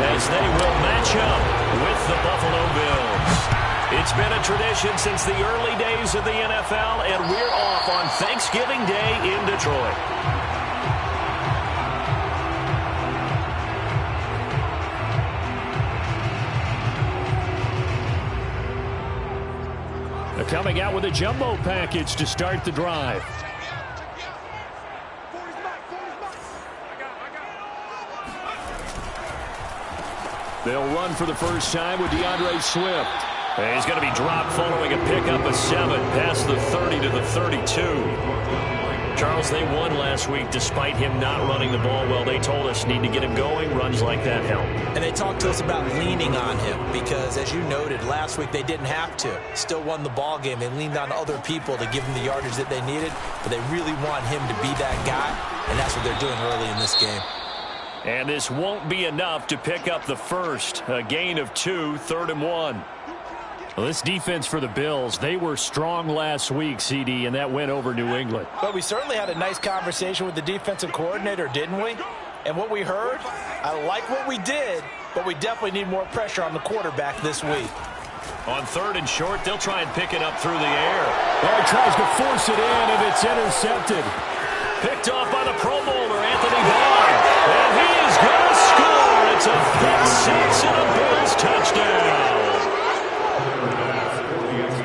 as they will match up with the Buffalo Bills. It's been a tradition since the early days of the NFL, and we're off on Thanksgiving Day in Detroit. They're coming out with a jumbo package to start the drive. They'll run for the first time with DeAndre Swift. And he's going to be dropped following a pickup of 7 past the 30 to the 32. Charles, they won last week despite him not running the ball well. They told us need to get him going. Runs like that help. And they talked to us about leaning on him because, as you noted, last week they didn't have to. Still won the ball game. They leaned on other people to give them the yardage that they needed, but they really want him to be that guy, and that's what they're doing early in this game. And this won't be enough to pick up the first. A gain of 2, 3rd and 1. Well, this defense for the Bills, they were strong last week, CD, and that went over New England. But we certainly had a nice conversation with the defensive coordinator, didn't we? And what we heard, I like what we did, but we definitely need more pressure on the quarterback this week. On 3rd and short, they'll try and pick it up through the air. Well, he tries to force it in, and it's intercepted. Picked off by the Pro Bowler, Anthony Barr. And he is going to score. It's a pick 6 and a Bills touchdown.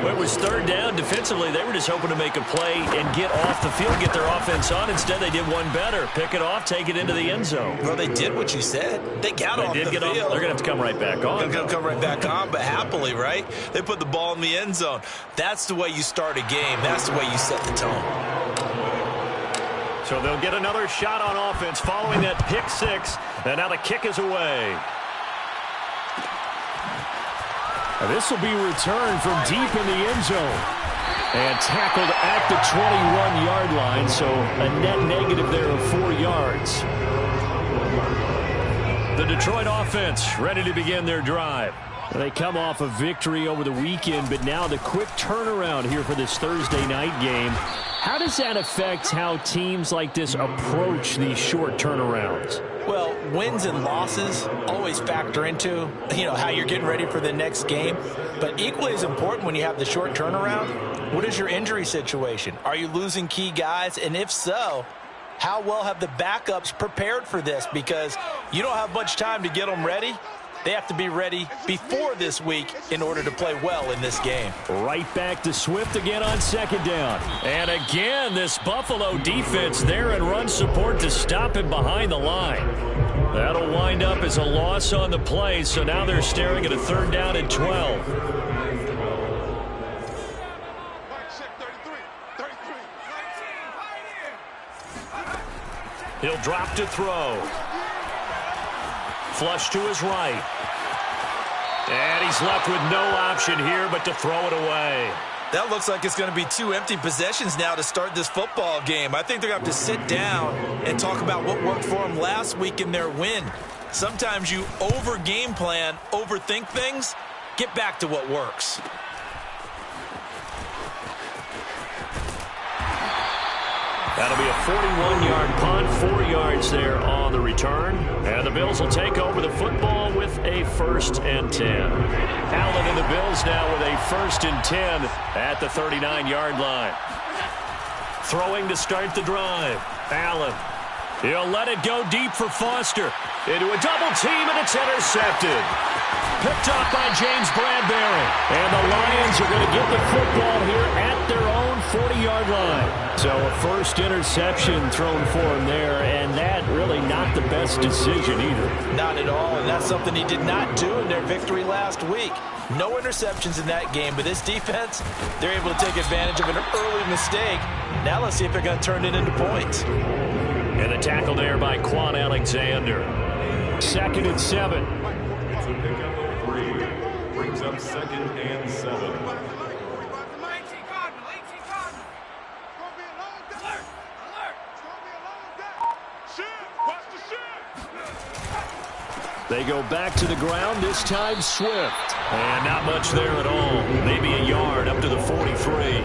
Well, it was 3rd down. Defensively, they were just hoping to make a play and get off the field, get their offense on. Instead, they did one better. Pick it off, take it into the end zone. Well, they did what you said. They got off the field. They're going to have to come right back on. They're going to come right back on, but happily, right? They put the ball in the end zone. That's the way you start a game. That's the way you set the tone. So they'll get another shot on offense following that pick 6. And now the kick is away. And this will be returned from deep in the end zone. And tackled at the 21-yard line. So a net negative there of 4 yards. The Detroit offense ready to begin their drive. They come off a victory over the weekend, but now the quick turnaround here for this Thursday night game. How does that affect how teams like this approach these short turnarounds? Well, wins and losses always factor into, how you're getting ready for the next game. But equally as important when you have the short turnaround, what is your injury situation? Are you losing key guys? And if so, how well have the backups prepared for this? Because you don't have much time to get them ready. They have to be ready before this week in order to play well in this game. Right back to Swift again on 2nd down. And again, this Buffalo defense there in run support to stop him behind the line. That'll wind up as a loss on the play, so now they're staring at a 3rd down and 12. He'll drop to throw. Flush to his right. And he's left with no option here but to throw it away. That looks like it's going to be 2 empty possessions now to start this football game. I think they're going to have to sit down and talk about what worked for them last week in their win. Sometimes you over-game plan, overthink things. Get back to what works. That'll be a 41-yard punt, 4 yards there on the return. And the Bills will take over the football with a 1st and 10. Allen and the Bills now with a 1st and 10 at the 39-yard line. Throwing to start the drive. Allen. He'll let it go deep for Foster. Into a double team, and it's intercepted. Picked off by James Bradbury. And the Lions are going to get the football here at their own 40-yard line. So a first interception thrown for him there, and that really not the best decision either. Not at all, and that's something he did not do in their victory last week. No interceptions in that game, but this defense, they're able to take advantage of an early mistake. Now let's see if they're going to turn it into points. And the tackle there by Quan Alexander. 2nd and 7. Brings up 2nd and 7. They go back to the ground, this time Swift. And not much there at all. Maybe a yard up to the 43.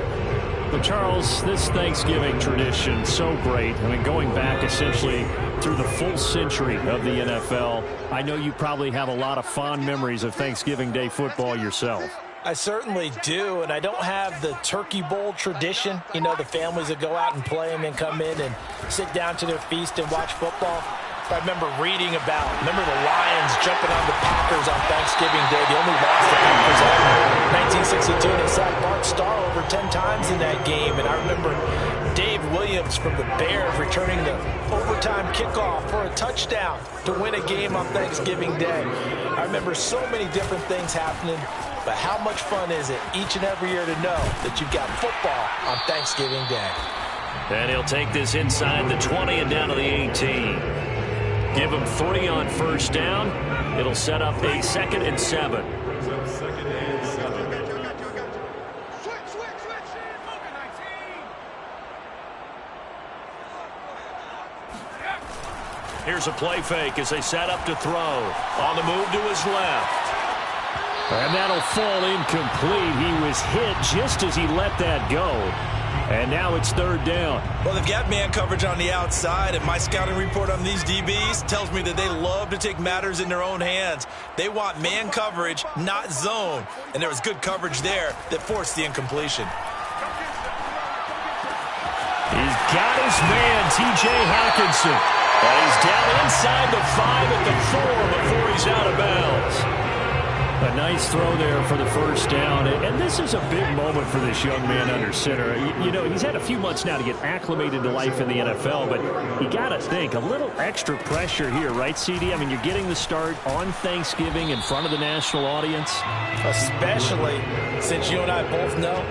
But Charles, this Thanksgiving tradition, so great. I mean, going back essentially through the full century of the NFL, I know you probably have a lot of fond memories of Thanksgiving Day football yourself. I certainly do, and I don't have the Turkey Bowl tradition. You know, the families that go out and play and then come in and sit down to their feast and watch football. I remember reading about, remember the Lions jumping on the Packers on Thanksgiving Day. The only loss the Packers had, 1962, and they sacked Bart Starr over 10 times in that game. And I remember Dave Williams from the Bears returning the overtime kickoff for a touchdown to win a game on Thanksgiving Day. I remember so many different things happening, but how much fun is it each and every year to know that you've got football on Thanksgiving Day? And he'll take this inside the 20 and down to the 18. Give him 3 on first down. It'll set up a 2nd and 7. Brings up 2nd and 7. Here's a play fake as they set up to throw. On the move to his left. And that'll fall incomplete. He was hit just as he let that go. And now it's 3rd down. Well, they've got man coverage on the outside, and my scouting report on these DBs tells me that they love to take matters in their own hands. They want man coverage, not zone. And there was good coverage there that forced the incompletion. He's got his man, T.J. Hockenson. And he's down inside the 5 at the 4 before he's out of bounds. A nice throw there for the first down. And this is a big moment for this young man under center. You know, he's had a few months now to get acclimated to life in the NFL, but you got to think, a little extra pressure here, right, CD? I mean, you're getting the start on Thanksgiving in front of the national audience. Especially since you and I both know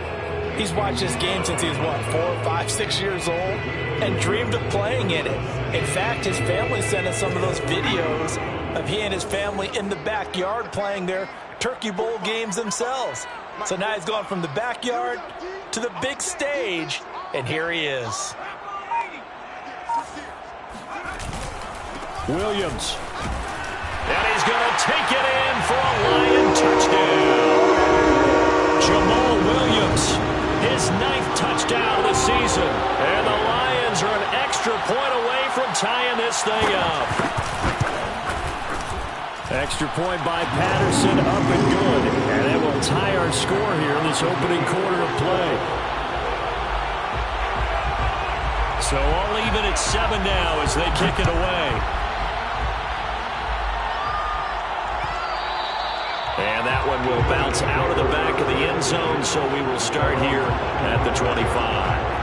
he's watched this game since he was, what, 4, 5, 6 years old and dreamed of playing in it. In fact, his family sent us some of those videos of he and his family in the backyard playing their Turkey Bowl games themselves. So now he's gone from the backyard to the big stage, and here he is. Williams. And he's going to take it in for a Lion touchdown. Jamal Williams, his 9th touchdown of the season. And the Lions are an extra point away from tying this thing up. Extra point by Patterson, up and good. And it will tie our score here in this opening quarter of play. So all even at 7 now as they kick it away. And that one will bounce out of the back of the end zone, so we will start here at the 25.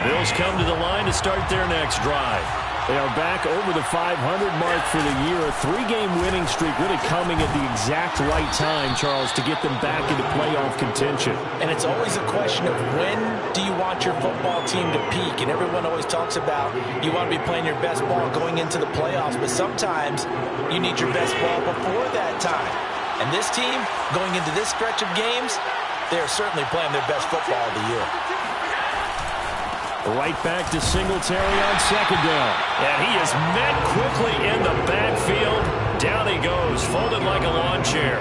Bills come to the line to start their next drive. They are back over the 500 mark for the year. A 3-game winning streak really coming at the exact right time, Charles, to get them back into playoff contention. And it's always a question of when do you want your football team to peak? And everyone always talks about you want to be playing your best ball going into the playoffs, but sometimes you need your best ball before that time. And this team, going into this stretch of games, they are certainly playing their best football of the year. Right back to Singletary on 2nd down. And he is met quickly in the backfield. Down he goes, folded like a lawn chair.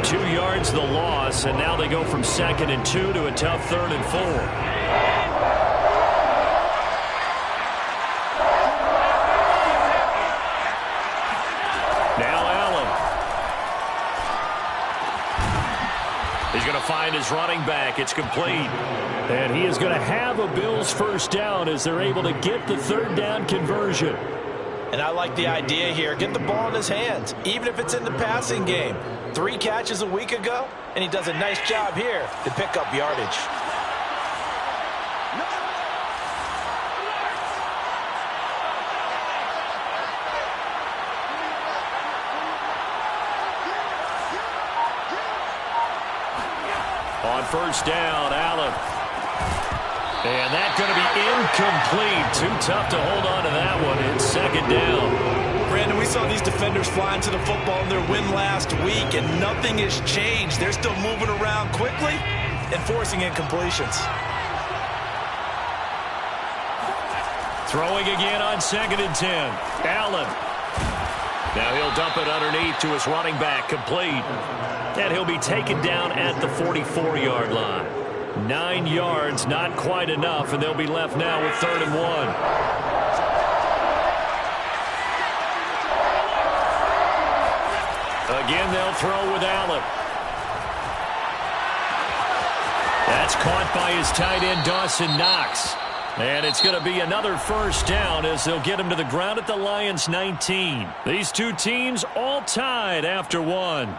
2 yards the loss, and now they go from 2nd and 2 to a tough 3rd and 4. Now Allen. He's going to find his running back. It's complete. And he is going to have a Bills first down as they're able to get the 3rd down conversion. And I like the idea here. Get the ball in his hands, even if it's in the passing game. 3 catches a week ago, and he does a nice job here to pick up yardage. On first down, Allen. And that's going to be incomplete. Too tough to hold on to that one. It's 2nd down. Brandon, we saw these defenders flying to the football in their win last week, and nothing has changed. They're still moving around quickly and forcing incompletions. Throwing again on 2nd and 10. Allen. Now he'll dump it underneath to his running back, complete. And he'll be taken down at the 44-yard line. 9 yards, not quite enough, and they'll be left now with 3rd and 1. Again, they'll throw with Allen. That's caught by his tight end, Dawson Knox. And it's going to be another first down as they'll get him to the ground at the Lions' 19. These two teams all tied after 1.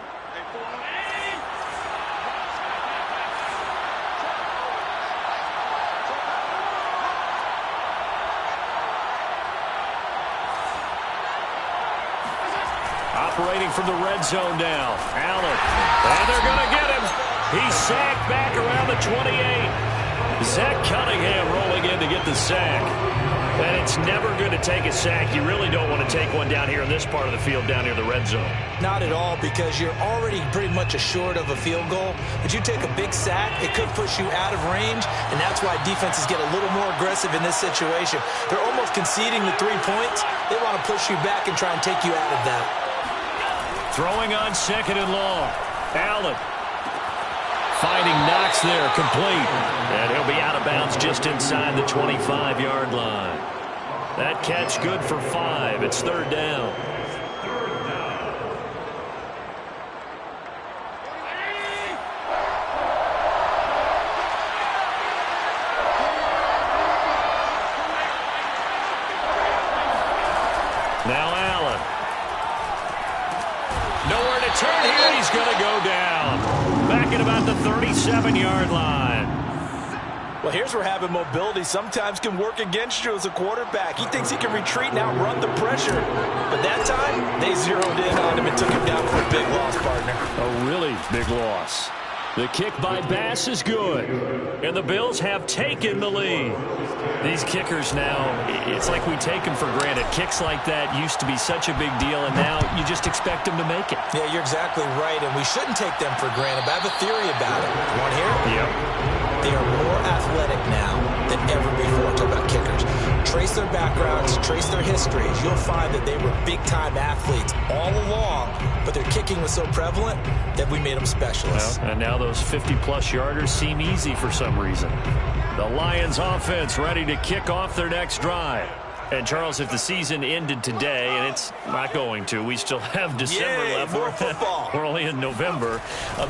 Operating from the red zone now. Allen. And they're going to get him. He's sacked back around the 28. Zach Cunningham rolling in to get the sack. And it's never good to take a sack. You really don't want to take one down here in this part of the field, down near the red zone. Not at all, because you're already pretty much assured of a field goal. But you take a big sack, it could push you out of range, and that's why defenses get a little more aggressive in this situation. They're almost conceding the 3 points. They want to push you back and try and take you out of that. Throwing on 2nd and long. Allen. Finding Knox there, complete. And he'll be out of bounds just inside the 25-yard line. That catch good for 5. It's 3rd down. Now Allen. Nowhere to turn here. He's going to go down. Back at about the 37-yard line. Well, here's where having mobility sometimes can work against you as a quarterback. He thinks he can retreat and outrun the pressure. But that time, they zeroed in on him and took him down for a big loss, partner. A really big loss. The kick by Bass is good. And the Bills have taken the lead. These kickers now, it's like we take them for granted. Kicks like that used to be such a big deal, and now you just expect them to make it. Yeah, you're exactly right, and we shouldn't take them for granted. But I have a theory about it. You want to hear it? Yep. They are more athletic now than ever before. Talk about kickers. Trace their backgrounds, trace their histories. You'll find that they were big-time athletes all along, but their kicking was so prevalent that we made them specialists. Well, and now those 50-plus yarders seem easy for some reason. The Lions offense ready to kick off their next drive. And, Charles, if the season ended today, and it's not going to, we still have December left. More football. We're only in November.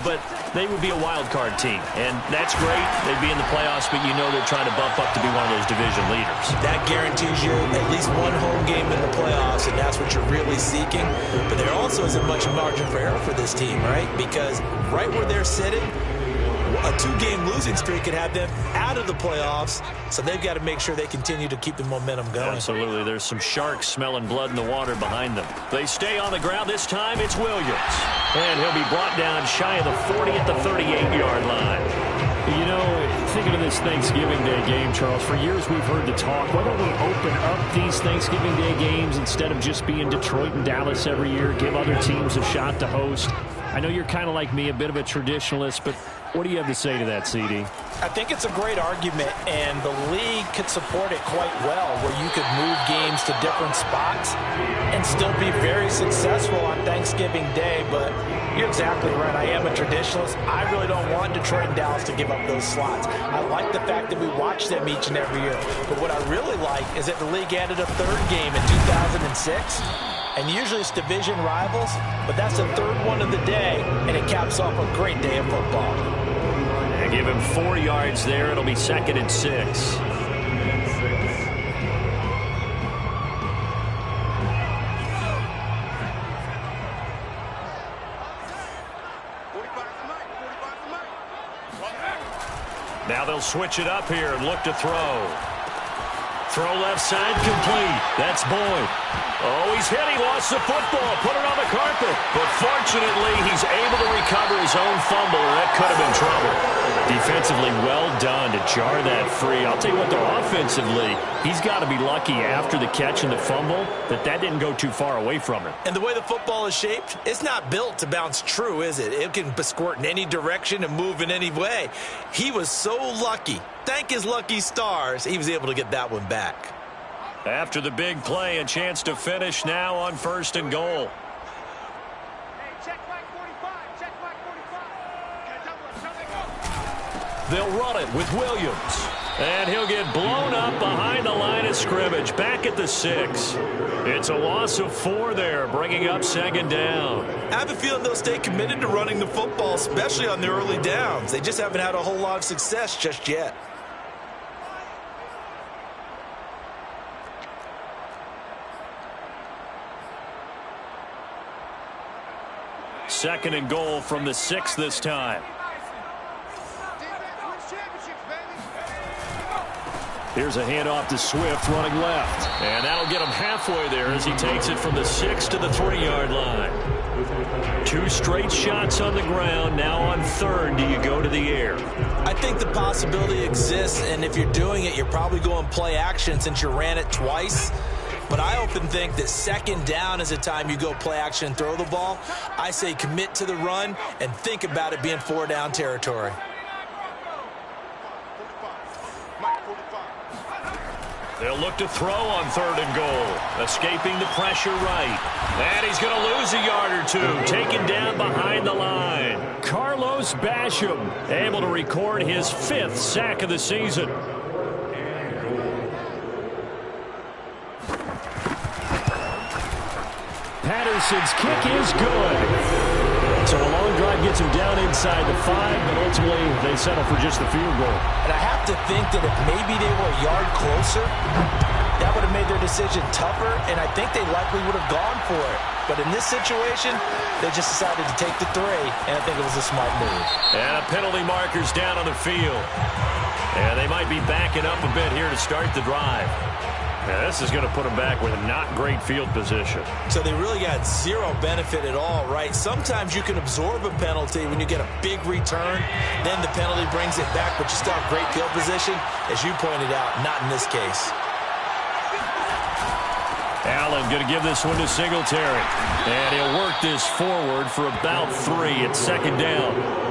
But they would be a wild card team. And that's great. They'd be in the playoffs, but you know they're trying to bump up to be one of those division leaders. That guarantees you at least one home game in the playoffs, and that's what you're really seeking. But there also isn't much margin for error for this team, right? Because right where they're sitting, a 2-game losing streak could have them out of the playoffs, so they've got to make sure they continue to keep the momentum going. Absolutely. There's some sharks smelling blood in the water behind them. They stay on the ground. This time it's Williams. And he'll be brought down shy of the 40 at the 38-yard line. You know, thinking of this Thanksgiving Day game, Charles, for years we've heard the talk, why don't we open up these Thanksgiving Day games instead of just being Detroit and Dallas every year, give other teams a shot to host? I know you're kind of like me, a bit of a traditionalist, but what do you have to say to that, CD? I think it's a great argument, and the league could support it quite well, where you could move games to different spots and still be very successful on Thanksgiving Day. But you're exactly right. I am a traditionalist. I really don't want Detroit and Dallas to give up those slots. I like the fact that we watch them each and every year. But what I really like is that the league added a 3rd game in 2006. And usually it's division rivals, but that's the 3rd one of the day, and it caps off a great day of football. And give him 4 yards there. It'll be 2nd and 6. Now they'll switch it up here and look to throw. Throw left side, complete. That's Boyd. Oh, he's hit. He lost the football. Put it on the carpet. But fortunately, he's able to recover his own fumble, or that could have been trouble. Defensively, well done to jar that free. I'll tell you what, though, offensively, he's got to be lucky after the catch and the fumble that didn't go too far away from him. And the way the football is shaped, it's not built to bounce true, is it? It can squirt in any direction and move in any way. He was so lucky. Thank his lucky stars, he was able to get that one back. After the big play, a chance to finish now on 1st and goal. They'll run it with Williams. And he'll get blown up behind the line of scrimmage, back at the 6. It's a loss of 4 there, bringing up 2nd down. I have a feeling they'll stay committed to running the football, especially on the early downs. They just haven't had a whole lot of success just yet. Second and goal from the 6 this time. Here's a handoff to Swift running left. And that'll get him halfway there as he takes it from the 6 to the 3-yard line. 2 straight shots on the ground. Now on 3rd, do you go to the air? I think the possibility exists, and if you're doing it, you're probably going play action since you ran it twice. But I often think that 2nd down is the time you go play action and throw the ball. I say commit to the run and think about it being 4-down territory. They'll look to throw on 3rd and goal. Escaping the pressure right. And he's going to lose a yard or 2. Taken down behind the line. Carlos Basham able to record his 5th sack of the season. Patterson's kick is good. So a long drive gets him down inside the 5, but ultimately they settle for just the field goal. And I have to think that if maybe they were a yard closer, that would have made their decision tougher, and I think they likely would have gone for it. But in this situation, they just decided to take the 3, and I think it was a smart move. And a penalty marker's down on the field. And they might be backing up a bit here to start the drive. Yeah, this is going to put them back with a not great field position. So they really got 0 benefit at all, right? Sometimes you can absorb a penalty when you get a big return. Then the penalty brings it back, but you still have great field position. As you pointed out, not in this case. Allen going to give this one to Singletary. And he'll work this forward for about 3 at 2nd down.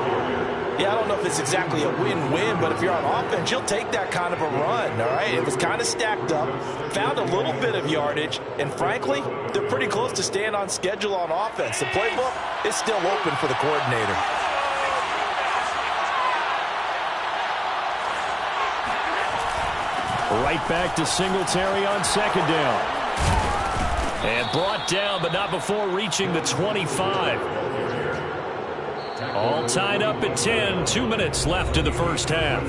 Yeah, I don't know if it's exactly a win-win, but if you're on offense, you'll take that kind of a run, all right? It was kind of stacked up, found a little bit of yardage, and frankly, they're pretty close to staying on schedule on offense. The playbook is still open for the coordinator. Right back to Singletary on 2nd down. And brought down, but not before reaching the 25. All tied up at 10. 2 minutes left in the first half.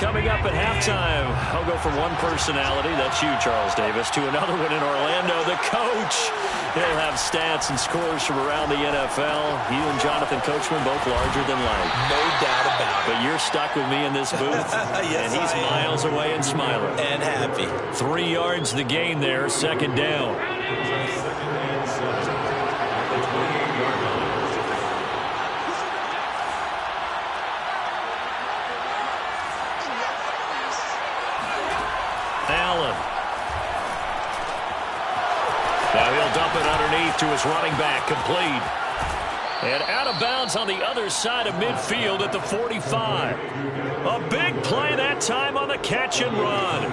Coming up at halftime, I'll go from one personality, that's you, Charles Davis, to another one in Orlando, the coach. He'll have stats and scores from around the NFL. You and Jonathan Coachman both larger than life. No doubt about it. But you're stuck with me in this booth. Yes, and he's miles away and smiling. And happy. 3 yards the gain there, 2nd down. Allen. Now he'll dump it underneath to his running back, complete. And out of bounds on the other side of midfield at the 45. A big play that time on the catch and run.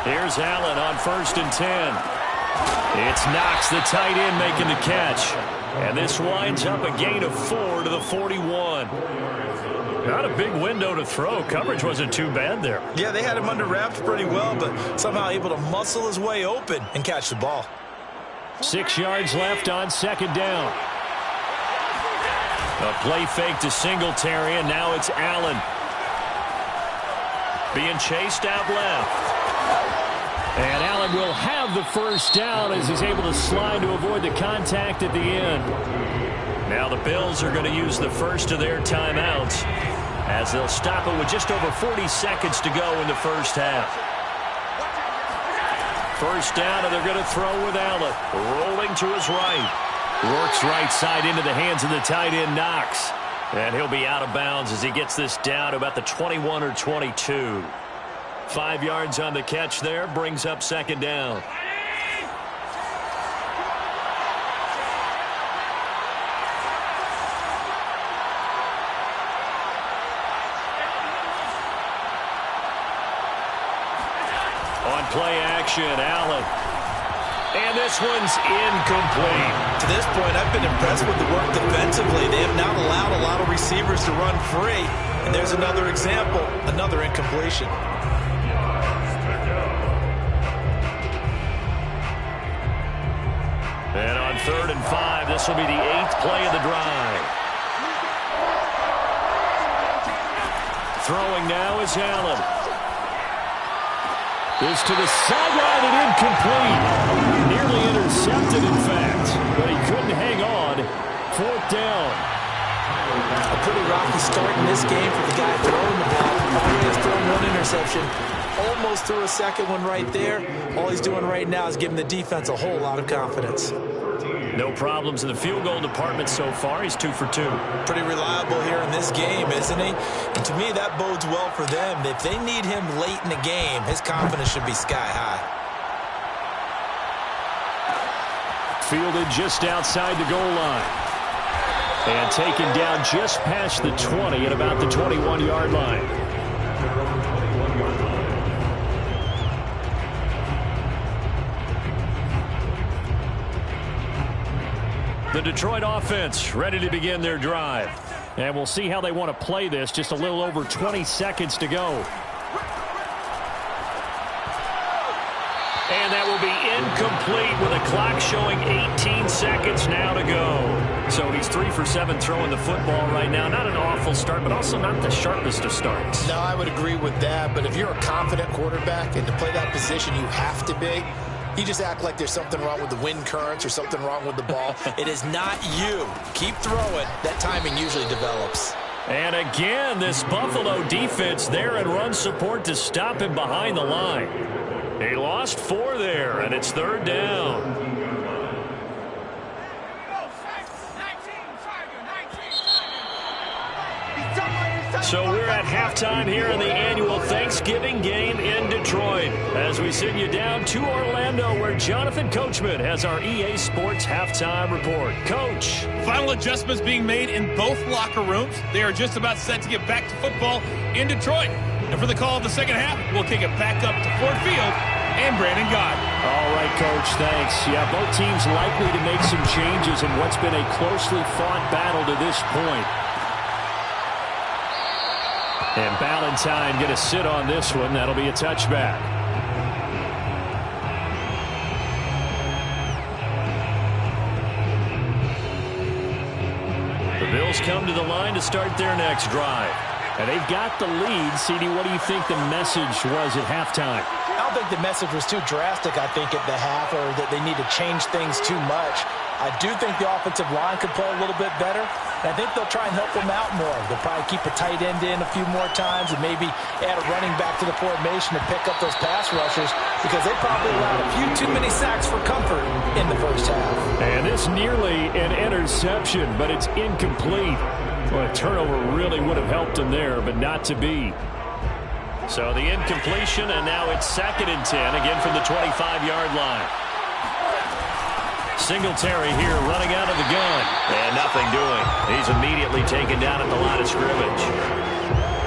Here's Allen on 1st and 10. It's Knox, the tight end, making the catch. And this winds up a gain of 4 to the 41. Not a big window to throw. Coverage wasn't too bad there. Yeah, they had him under wraps pretty well, but somehow able to muscle his way open and catch the ball. 6 yards left on 2nd down. A play fake to Singletary, and now it's Allen. Being chased out left. And Allen will have the first down as he's able to slide to avoid the contact at the end. Now the Bills are going to use the first of their timeouts as they'll stop it with just over 40 seconds to go in the first half. First down, and they're going to throw with Allen. Rolling to his right. Works right side into the hands of the tight end, Knox. And he'll be out of bounds as he gets this down to about the 21 or 22. 5 yards on the catch there, brings up 2nd down. reception. Allen. And this one's incomplete. To this point, I've been impressed with the work defensively. They have not allowed a lot of receivers to run free. And there's another example, another incompletion. And on 3rd and 5, this will be the 8th play of the drive. Throwing now is Allen. Is to the sideline and incomplete. Nearly intercepted, in fact, but he couldn't hang on. 4th down. A pretty rocky start in this game for the guy throwing the ball. Already has thrown one interception. Almost threw a second one right there. All he's doing right now is giving the defense a whole lot of confidence. No problems in the field goal department so far. He's 2 for 2. Pretty reliable here in this game, isn't he? And to me, that bodes well for them. If they need him late in the game, his confidence should be sky high. Fielded just outside the goal line. And taken down just past the 20 at about the 21-yard line. The Detroit offense ready to begin their drive. And we'll see how they want to play this. Just a little over 20 seconds to go. And that will be incomplete with a clock showing 18 seconds now to go. So he's 3 for 7 throwing the football right now. Not an awful start, but also not the sharpest of starts. No, I would agree with that. But if you're a confident quarterback and to play that position, you have to be. You just act like there's something wrong with the wind currents or something wrong with the ball. It is not you. Keep throwing. That timing usually develops. And again, this Buffalo defense there in run support to stop him behind the line. He lost 4 there, and it's 3rd down. So we're at halftime here in the annual Thanksgiving game in Detroit. As we send you down to Orlando, where Jonathan Coachman has our EA Sports halftime report. Coach. Final adjustments being made in both locker rooms. They are just about set to get back to football in Detroit. And for the call of the second half, we'll kick it back up to Ford Field and Brandon Gott. All right, Coach, thanks. Yeah, both teams likely to make some changes in what's been a closely fought battle to this point. And Ballantyne going to sit on this one. That'll be a touchback. The Bills come to the line to start their next drive. And they've got the lead. CD, what do you think the message was at halftime? I don't think the message was too drastic, I think, at the half, or that they need to change things too much. I do think the offensive line could play a little bit better. And I think they'll try and help them out more. They'll probably keep a tight end in a few more times and maybe add a running back to the formation to pick up those pass rushers, because they probably allowed a few too many sacks for comfort in the first half. And this nearly an interception, but it's incomplete. Well, a turnover really would have helped him there, but not to be. So the incompletion, and now it's 2nd and 10, again from the 25-yard line. Singletary here running out of the gun. And nothing doing. He's immediately taken down at the line of scrimmage.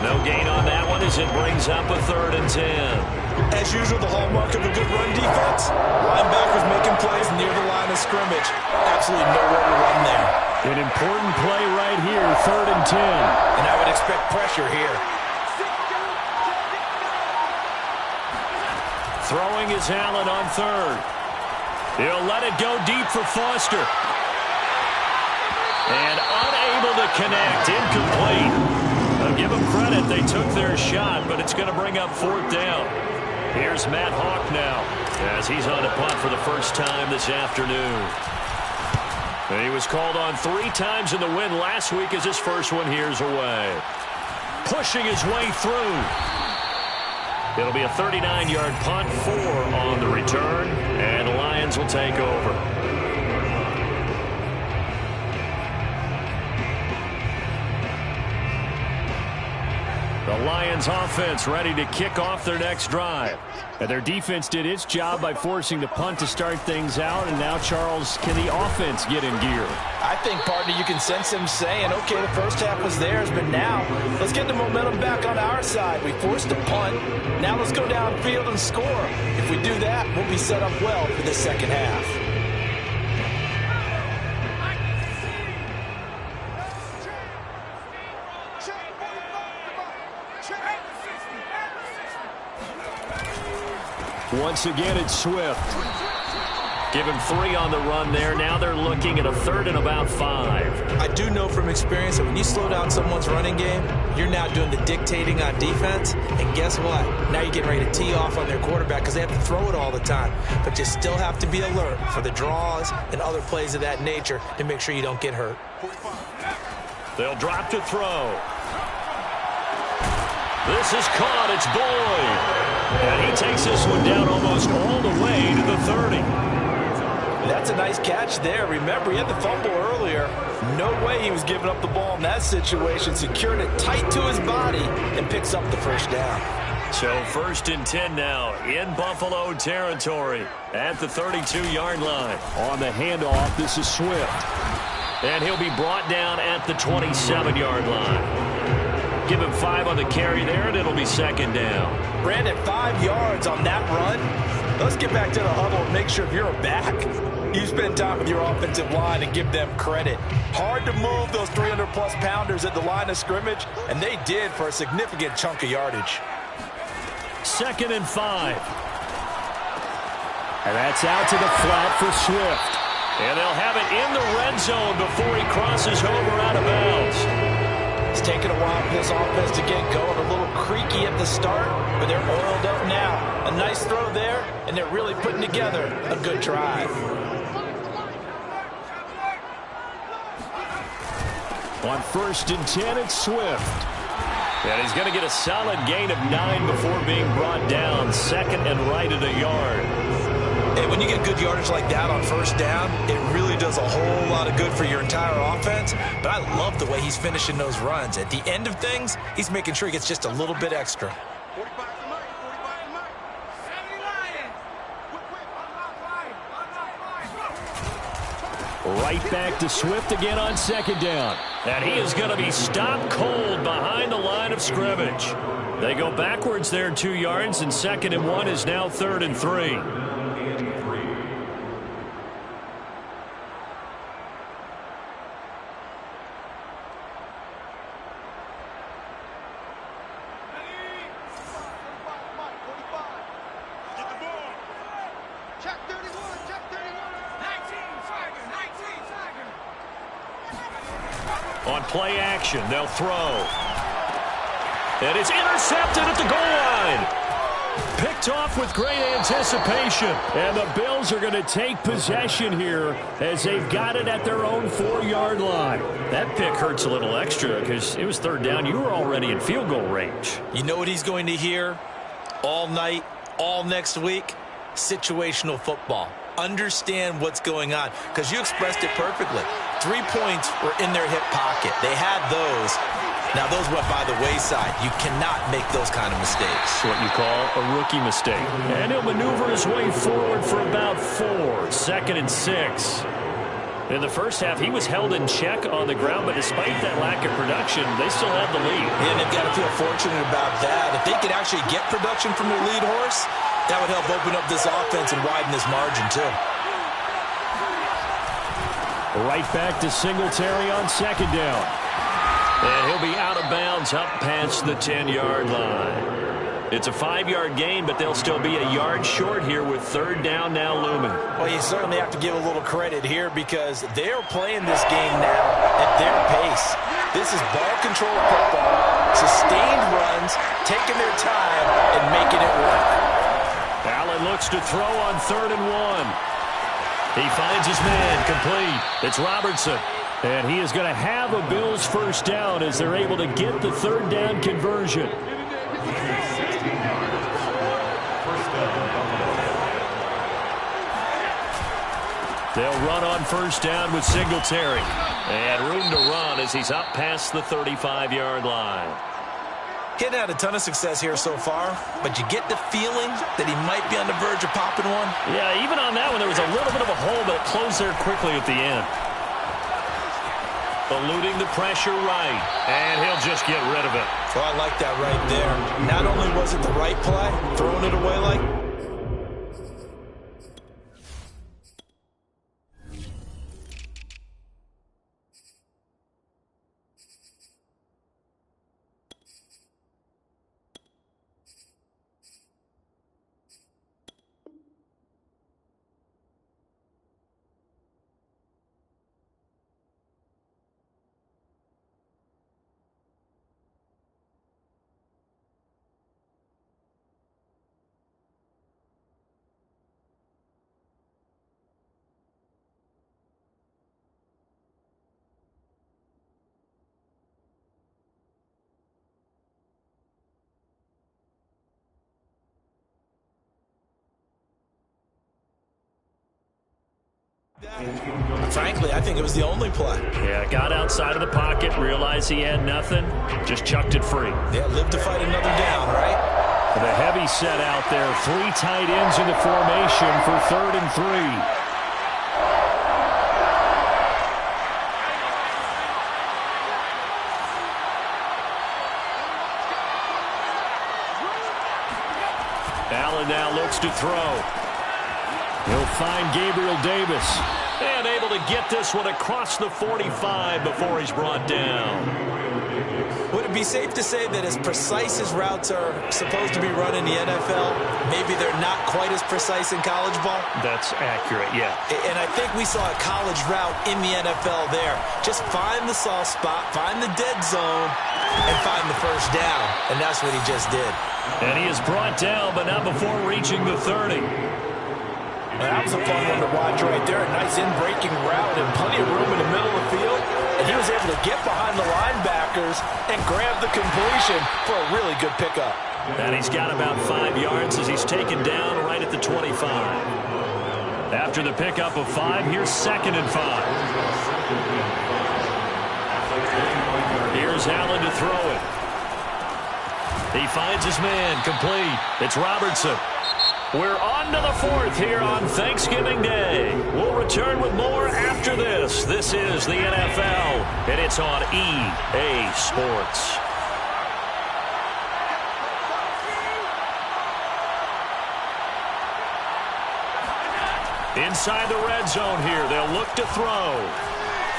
No gain on that one as it brings up a 3rd and 10. As usual, the hallmark of a good run defense. Linebackers making plays near the line of scrimmage. Absolutely nowhere to run there. An important play right here, 3rd and 10. And I would expect pressure here. Throwing is Allen on 3rd. He'll let it go deep for Foster. And unable to connect. Incomplete. I'll give them credit. They took their shot, but it's going to bring up 4th down. Here's Matt Hawk now as he's on the punt for the first time this afternoon. And he was called on 3 times in the win last week as his first one here's away. Pushing his way through. It'll be a 39-yard punt, 4 on the return, and the Lions will take over. The Lions Lions offense ready to kick off their next drive. And their defense did its job by forcing the punt to start things out. And now, Charles, can the offense get in gear? I think, partner, you can sense him saying, okay, the first half was theirs, but now let's get the momentum back on our side. We forced a punt. Now let's go downfield and score. If we do that, we'll be set up well for the second half. Once again, it's Swift. Give him 3 on the run there. Now they're looking at a 3rd and about 5. I do know from experience that when you slow down someone's running game, you're now doing the dictating on defense. And guess what? Now you're getting ready to tee off on their quarterback because they have to throw it all the time. But you still have to be alert for the draws and other plays of that nature to make sure you don't get hurt. They'll drop to throw. This is caught. It's Boyd. And he takes this one down almost all the way to the 30. That's a nice catch there. Remember, he had the fumble earlier. No way he was giving up the ball in that situation. Secured it tight to his body and picks up the first down. So 1st and 10 now in Buffalo territory at the 32-yard line. On the handoff, this is Swift. And he'll be brought down at the 27-yard line. Give him 5 on the carry there, and it'll be 2nd down. Brandon, 5 yards on that run. Let's get back to the huddle and make sure if you're a back, you spend time with your offensive line and give them credit. Hard to move those 300-plus pounders at the line of scrimmage, and they did for a significant chunk of yardage. 2nd and 5. And that's out to the flat for Swift. And they'll have it in the red zone before he crosses over out of bounds. It's taken a while for this offense to get going. A little creaky at the start, but they're oiled up now. A nice throw there, and they're really putting together a good drive. On 1st and 10, it's Swift. And he's going to get a solid gain of 9 before being brought down. 2nd and right at a yard. And when you get good yardage like that on 1st down, it really does a whole lot of good for your entire offense. But I love the way he's finishing those runs. At the end of things, he's making sure he gets just a little bit extra. Right back to Swift again on 2nd down. And he is going to be stopped cold behind the line of scrimmage. They go backwards there 2 yards, and 2nd and 1 is now 3rd and 3. On play action, they'll throw. And it's intercepted at the goal line. Picked off with great anticipation. And the Bills are going to take possession here as they've got it at their own 4-yard line. That pick hurts a little extra because it was 3rd down. You were already in field goal range. You know what he's going to hear all night, all next week? Situational football. Understand what's going on, because you expressed it perfectly. 3 points were in their hip pocket. They had those. Now, those went by the wayside. You cannot make those kind of mistakes. What you call a rookie mistake. And he'll maneuver his way forward for about 4. 2nd and 6. In the first half, he was held in check on the ground, but despite that lack of production, they still have the lead. Yeah, and they've got to feel fortunate about that. If they could actually get production from their lead horse, that would help open up this offense and widen this margin, too. Right back to Singletary on 2nd down. And he'll be out of bounds up past the 10-yard line. It's a 5-yard gain, but they'll still be a yard short here with 3rd down now looming. Well, you certainly have to give a little credit here because they're playing this game now at their pace. This is ball control football, sustained runs, taking their time, and making it work. Allen looks to throw on 3rd and 1. He finds his man complete. It's Robertson. And he is going to have a Bills 1st down as they're able to get the 3rd down conversion. They'll run on 1st down with Singletary. And room to run as he's up past the 35-yard line. He hadn't had a ton of success here so far, but you get the feeling that he might be on the verge of popping one. Yeah, even on that one, there was a little bit of a hole, but it closed there quickly at the end. Eluding the pressure right, and he'll just get rid of it. So I like that right there. Not only was it the right play, throwing it away like... Frankly, I think it was the only play. Yeah, got outside of the pocket, realized he had nothing, just chucked it free. Yeah, live to fight another down, right? The heavy set out there. 3 tight ends in the formation for 3rd and 3. Allen now looks to throw. He'll find Gabriel Davis. And able to get this one across the 45 before he's brought down. Would it be safe to say that as precise as routes are supposed to be run in the NFL, maybe they're not quite as precise in college ball? That's accurate, yeah. And I think we saw a college route in the NFL there. Just find the soft spot, find the dead zone, and find the first down. And that's what he just did. And he is brought down, but not before reaching the 30. That was a fun one to watch right there. A nice in-breaking route and plenty of room in the middle of the field. And he was able to get behind the linebackers and grab the completion for a really good pickup. And he's got about 5 yards as he's taken down right at the 25. After the pickup of 5, here's 2nd and 5. Here's Allen to throw it. He finds his man, complete. It's Robertson. We're on to the 4th here on Thanksgiving Day. We'll return with more after this. This is the NFL, and it's on EA Sports. Inside the red zone here, they'll look to throw.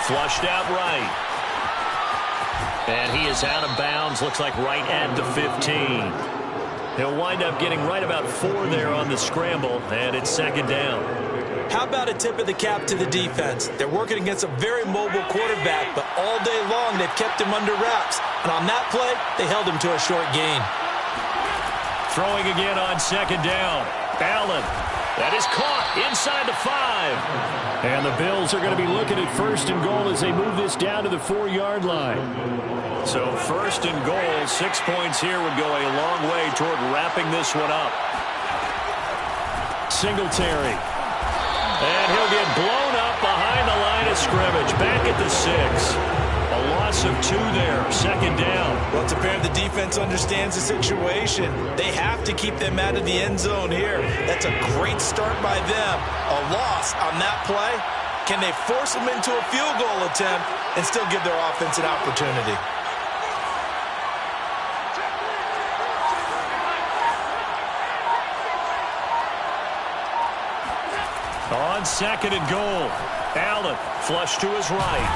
Flushed out right. And he is out of bounds, looks like right at the 15. He'll wind up getting right about 4 there on the scramble, and it's 2nd down. How about a tip of the cap to the defense? They're working against a very mobile quarterback, but all day long they've kept him under wraps. And on that play, they held him to a short gain. Throwing again on 2nd down. Allen. That is caught inside the 5. And the Bills are going to be looking at 1st and goal as they move this down to the 4-yard line. So 1st and goal, 6 points here would go a long way toward wrapping this one up. Singletary. And he'll get blown up behind the line of scrimmage. Back at the 6. A loss of 2 there, 2nd down. Well, it's apparent the defense understands the situation. They have to keep them out of the end zone here. That's a great start by them. A loss on that play. Can they force them into a field goal attempt and still give their offense an opportunity? On 2nd and goal, Allen flush to his right.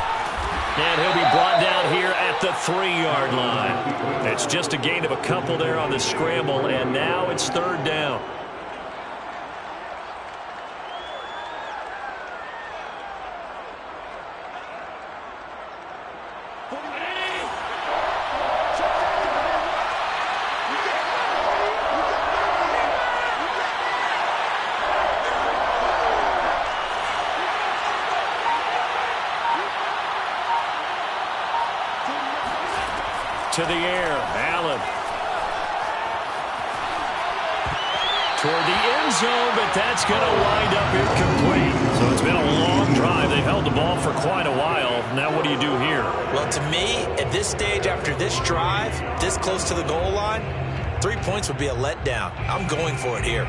And he'll be brought down here at the 3-yard line. It's just a gain of a couple there on the scramble, and now it's 3rd down. To the air, Allen. Toward the end zone, but that's going to wind up incomplete. So it's been a long drive. They've held the ball for quite a while. Now what do you do here? Well, to me, at this stage, after this drive, this close to the goal line, 3 points would be a letdown. I'm going for it here.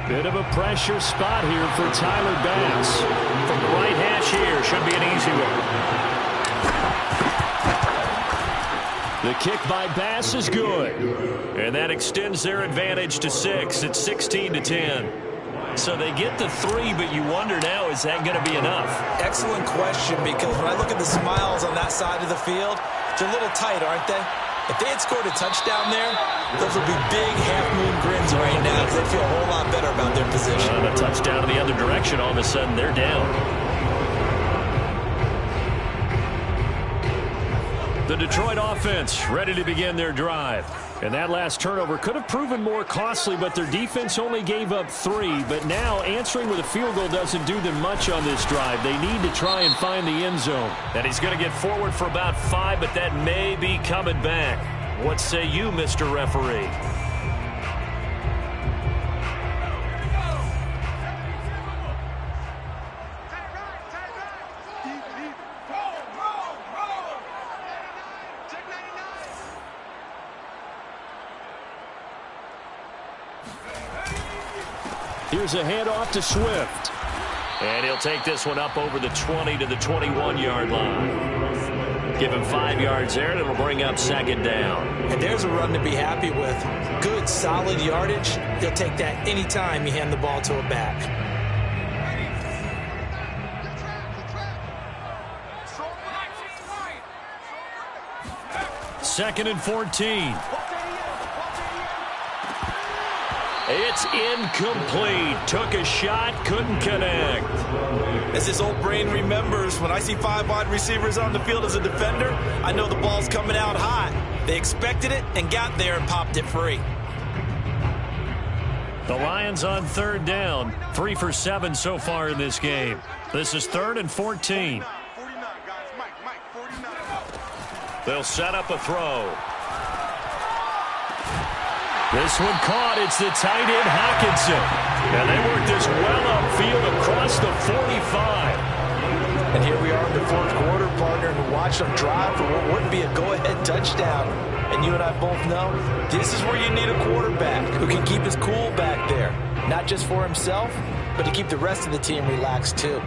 Bit of a pressure spot here for Tyler Bass. From the right hash here, should be an easy one. The kick by Bass is good. And that extends their advantage to 6. It's 16-10. So they get the 3, but you wonder now, is that going to be enough? Excellent question, because when I look at the smiles on that side of the field, they're a little tight, aren't they? If they had scored a touchdown there, those would be big half-moon grins right now because they feel a whole lot better about their position. A touchdown in the other direction, all of a sudden they're down. The Detroit offense ready to begin their drive. And that last turnover could have proven more costly, but their defense only gave up 3. But now answering with a field goal doesn't do them much on this drive. They need to try and find the end zone. And he's going to get forward for about 5, but that may be coming back. What say you, Mr. Referee? Here's a handoff to Swift. And he'll take this one up over the 20 to the 21-yard line. Give him 5 yards there, and it'll bring up second down. And there's a run to be happy with. Good, solid yardage. He'll take that anytime you hand the ball to a back. Second and 14. It's incomplete. Took a shot, couldn't connect. As his old brain remembers, when I see 5 wide receivers on the field as a defender, I know the ball's coming out hot. They expected it and got there and popped it free. The Lions on third down. 3 for 7 so far in this game. This is 3rd and 14. They'll set up a throw. This one caught. It's the tight end, Hockenson. And they work this well upfield across the 45. And here we are in the 4th quarter, partner, and watch them drive for what would be a go-ahead touchdown. And you and I both know this is where you need a quarterback who can keep his cool back there. Not just for himself, but to keep the rest of the team relaxed too.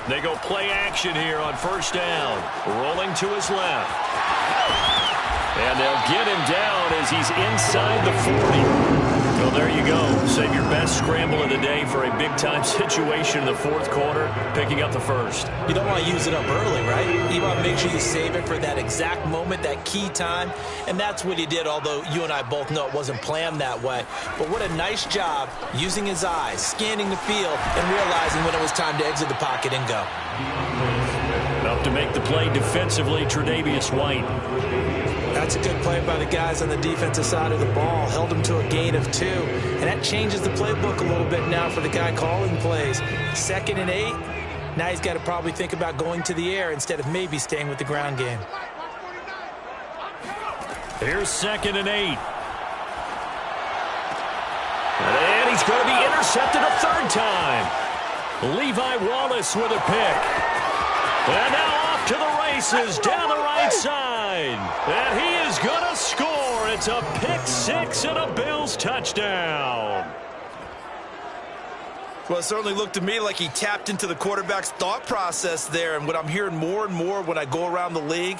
They go play action here on first down. Rolling to his left. And they'll get him down as he's inside the 40. Well, there you go. Save your best scramble of the day for a big-time situation in the 4th quarter, picking up the first. You don't want to use it up early, right? You want to make sure you save it for that exact moment, that key time. And that's what he did, although you and I both know it wasn't planned that way. But what a nice job using his eyes, scanning the field, and realizing when it was time to exit the pocket and go. Up to make the play defensively, Tre'Davious White. That's a good play by the guys on the defensive side of the ball. Held him to a gain of 2. And that changes the playbook a little bit now for the guy calling plays. 2nd and 8. Now he's got to probably think about going to the air instead of maybe staying with the ground game. Here's 2nd and 8. And he's going to be intercepted a 3rd time. Levi Wallace with a pick. And now off to the races down the right side. And he is going to score. It's a pick 6 and a Bills touchdown. Well, it certainly looked to me like he tapped into the quarterback's thought process there. And what I'm hearing more and more when I go around the league,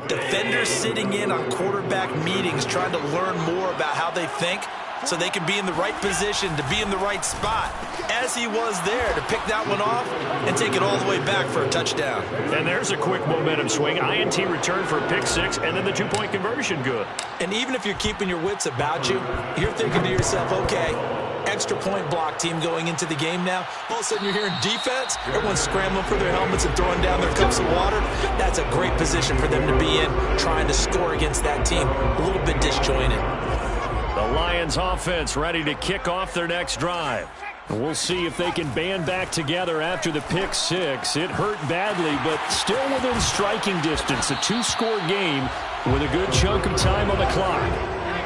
defenders sitting in on quarterback meetings trying to learn more about how they think so they can be in the right position to be in the right spot, as he was there to pick that one off and take it all the way back for a touchdown. And there's a quick momentum swing. INT return for a pick 6, and then the 2-point conversion good. And even if you're keeping your wits about you, you're thinking to yourself, okay, extra point block team going into the game now. All of a sudden you're hearing defense, everyone's scrambling for their helmets and throwing down their cups of water. That's a great position for them to be in, trying to score against that team. A little bit disjointed. The Lions offense ready to kick off their next drive. We'll see if they can band back together after the pick six. It hurt badly, but still within striking distance. A two-score game with a good chunk of time on the clock.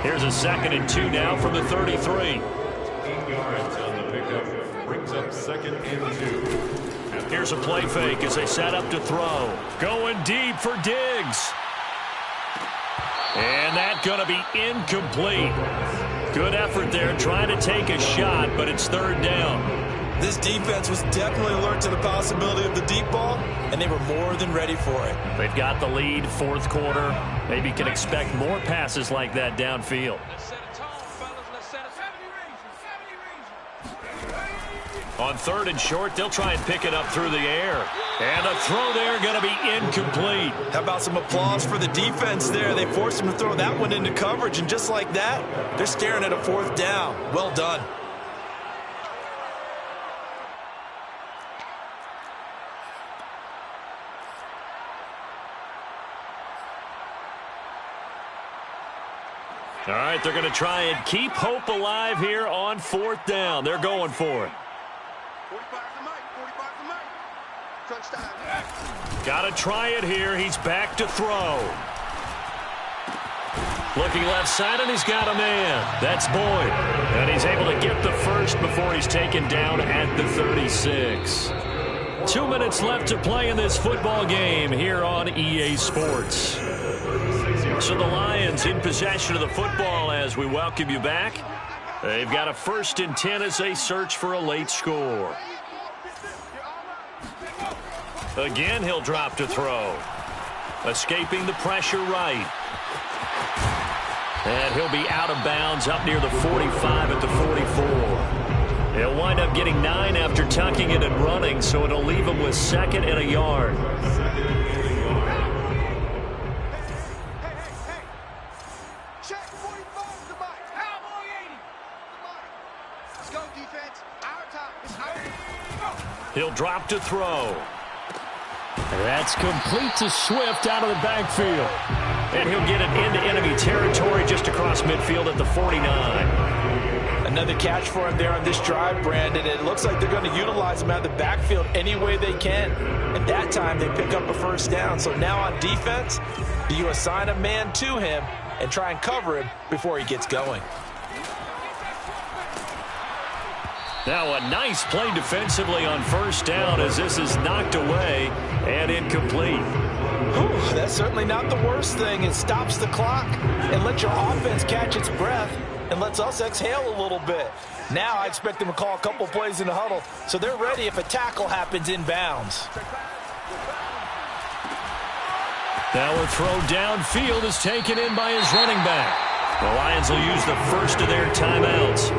Here's a 2nd and 2 now from the 33. 15 yards on the pickup. Brings up 2nd and 2. Here's a play fake as they set up to throw. Going deep for Diggs. And that's going to be incomplete. Good effort there trying to take a shot, but it's 3rd down. This defense was definitely alert to the possibility of the deep ball, and they were more than ready for it. They've got the lead, 4th quarter. Maybe can expect more passes like that downfield. On 3rd and short, they'll try and pick it up through the air. And a throw there going to be incomplete. How about some applause for the defense there? They forced him to throw that one into coverage, and just like that, they're staring at a 4th down. Well done. All right, they're going to try and keep hope alive here on 4th down. They're going for it. Got to try it here. He's back to throw. Looking left side, and he's got a man. That's Boyd. And he's able to get the first before he's taken down at the 36. 2 minutes left to play in this football game here on EA Sports. So the Lions in possession of the football as we welcome you back. They've got a 1st and 10 as they search for a late score. Again, he'll drop to throw. Escaping the pressure right. And he'll be out of bounds up near the 45 at the 44. He'll wind up getting 9 after tucking it and running, so it'll leave him with 2nd and a yard. He'll drop to throw. That's complete to Swift out of the backfield. And he'll get it into enemy territory just across midfield at the 49. Another catch for him there on this drive, Brandon. It looks like they're going to utilize him out of the backfield any way they can. And that time they pick up a 1st down. So now on defense, do you assign a man to him and try and cover him before he gets going? Now a nice play defensively on 1st down as this is knocked away and incomplete. Whew, that's certainly not the worst thing. It stops the clock and lets your offense catch its breath and lets us exhale a little bit. Now I expect them to call a couple plays in the huddle so they're ready if a tackle happens inbounds. Now a throw downfield is taken in by his running back. The Lions will use the first of their timeouts,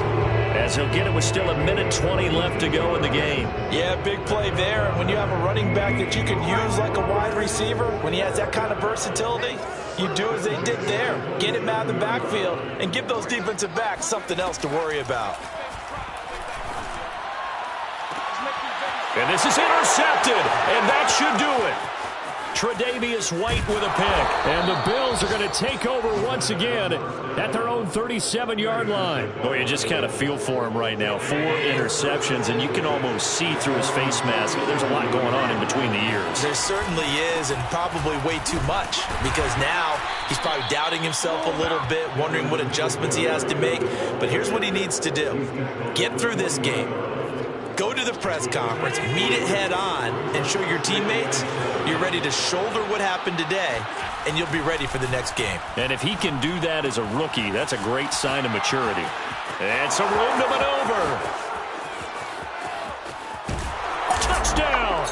as he'll get it with still 1:20 left to go in the game. Yeah, big play there. And when you have a running back that you can use like a wide receiver, when he has that kind of versatility, you do as they did there. Get him out of the backfield and give those defensive backs something else to worry about. And this is intercepted, and that should do it. Tre'Davious White with a pick. And the Bills are going to take over once again at their own 37-yard line. Oh, you just kind of feel for him right now. 4 interceptions, and you can almost see through his face mask. There's a lot going on in between the ears. There certainly is, and probably way too much, because now he's probably doubting himself a little bit, wondering what adjustments he has to make. But here's what he needs to do. Get through this game. Go to the press conference, meet it head on, and show your teammates you're ready to shoulder what happened today, and you'll be ready for the next game. And if he can do that as a rookie, that's a great sign of maturity. And some room to maneuver. Touchdown!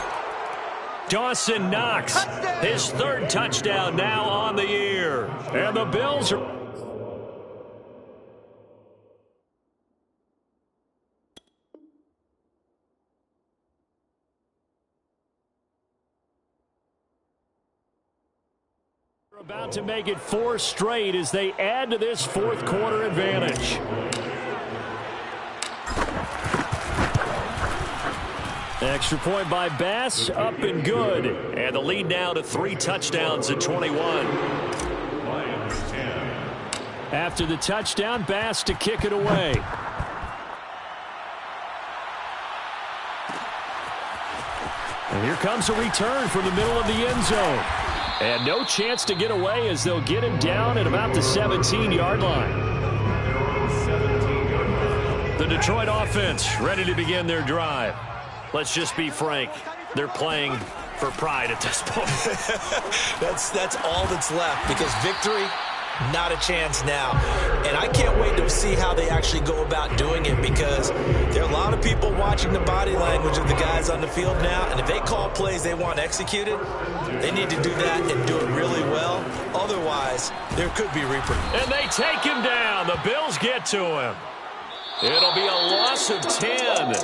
Dawson Knox, his 3rd touchdown now on the year. And the Bills are... about to make it 4 straight as they add to this 4th quarter advantage. Extra point by Bass, up and good. And the lead now to 3 touchdowns at 21. After the touchdown, Bass to kick it away. And here comes a return from the middle of the end zone. And no chance to get away as they'll get him down at about the 17-yard line. The Detroit offense ready to begin their drive. Let's just be frank. They're playing for pride at this point. That's all that's left, because victory, not a chance now. And I can't wait to see how they actually go about doing it, because there are a lot of people watching the body language of the guys on the field now, and if they call plays they want executed, they need to do that and do it really well. Otherwise, there could be repercussions. And they take him down. The Bills get to him. It'll be a loss of 10.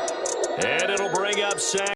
And it'll bring up sack.